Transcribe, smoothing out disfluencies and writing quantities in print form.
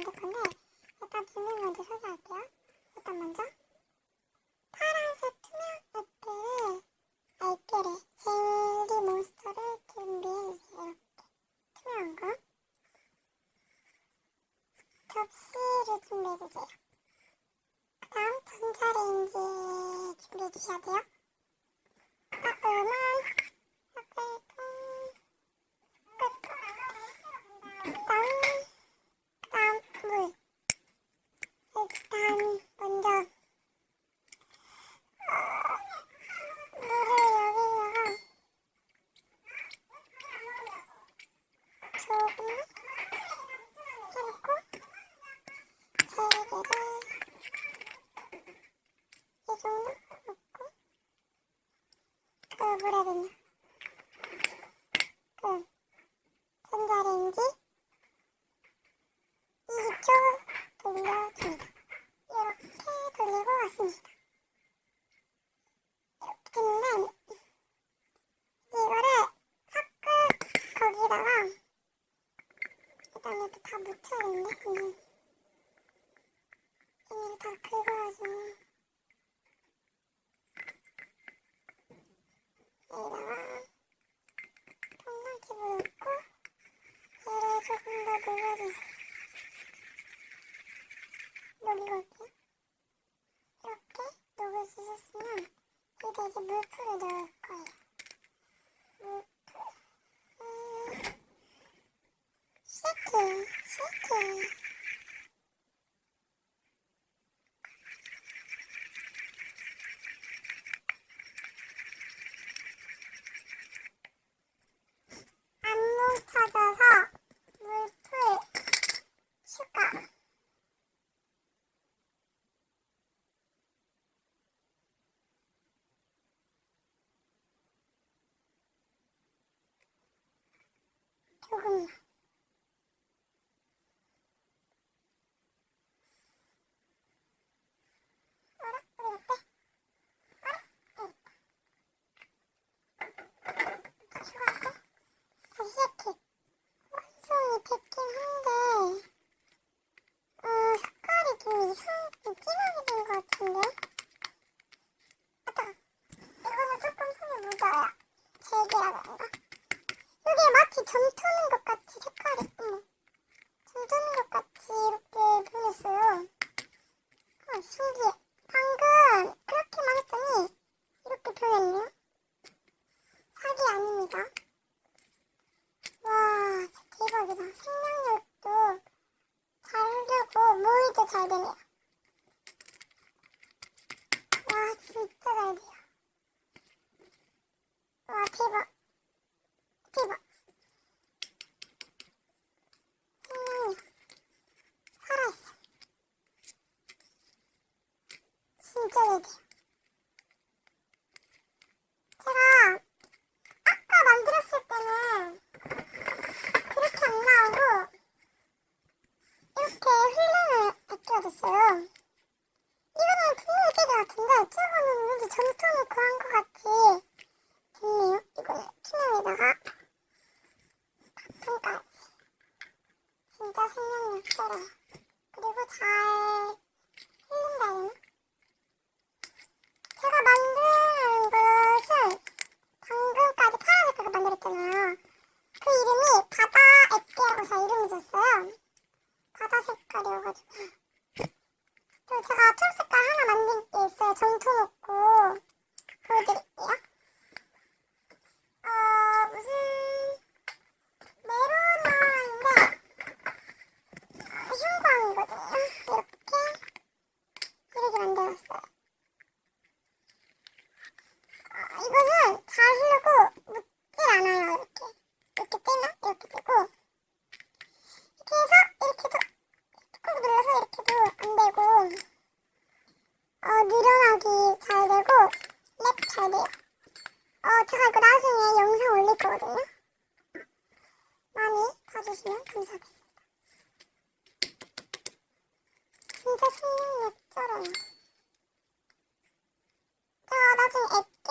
만들 건데 일단 기능 먼저 소개할게요. 일단 먼저 파란색 투명 알게래 젤리 몬스터를 준비해주세요. 이렇게 투명한 거. 접시를 준비해주세요. 그 다음 전자레인지 준비해주셔야 돼요. 따끈한 그다음 물. 일단 먼저 물을 여기다가 조금 해놓고 젤리를 이 정도 넣고 그 물에는요 그 전자레인지 20초 돌려줍니다. 이렇게 돌리고 왔습니다. 이렇게 되면 이거를 섞을 거기다가 일단 이렇게 다 묻혀야 되는데 비닐 다 긁어가지고 여기다가 통나무를 넣고 얘를 조금 더 녹여주세요. 녹이고 올게요. 이렇게 녹여주셨으면 이제 물풀을 넣을 거예요. 물풀 쉐이크 안 뭉쳐져서 물풀 추가. 조금만. 추가하고 다시 이렇게 완성이 됐긴 한데 색깔이 좀 이상하게 진하게 된 것 같은데? 맞다. 이거는 조금 손에 묻어요. 제기라 그런가? 이게 마치 점 토는 것 같이 색깔이 점 토는 것 같이 이렇게 보였어요. 신기해. 방금 그렇게만 했더니 이렇게 변했네요. 사기 아닙니다. 와, 진짜 대박이다. 생명력도 잘 되고 모이도 잘 되네요. 와, 진짜 잘 돼요. 와, 대박. 대박. 생명력 살아있어. 진짜 잘 돼요. 제가 아까 만들었을 때는 그렇게 안 나오고 이렇게 흘러는 벗겨졌어요. 이거는 분명히 깨질 같은데 저거는 왠지 점토 넣고 한 것 같이 됐네요. 이거는 투명에다가 바쁜까지 진짜 생명력 쩔어요. 그리고 잘 흘린다 해야 되나? 제가 만든 것은 방금까지 파란색깔을 만들었잖아요. 그 이름이 바다 앱게라고 제가 이름을 줬어요. 바다 색깔이어가지고. 그리고 제가 초록색깔 하나 만든 게 있어요. 점토 넣고 보여드릴게요. 무슨 메로나인데 형광이거든요. 이렇게 만들었어요. 이것은 잘 흐르고 묻질 않아요. 이렇게 떼면 이렇게 되고 이렇게 해서 이렇게도 꾹 눌러서 이렇게도 안 되고 늘어나기 잘 되고 랩 잘 돼요. 제가 이거 나중에 영상 올릴 거거든요. 많이 봐주시면 감사하겠습니다. 진짜 생명력 쩔어요. 제가 나중에 앱게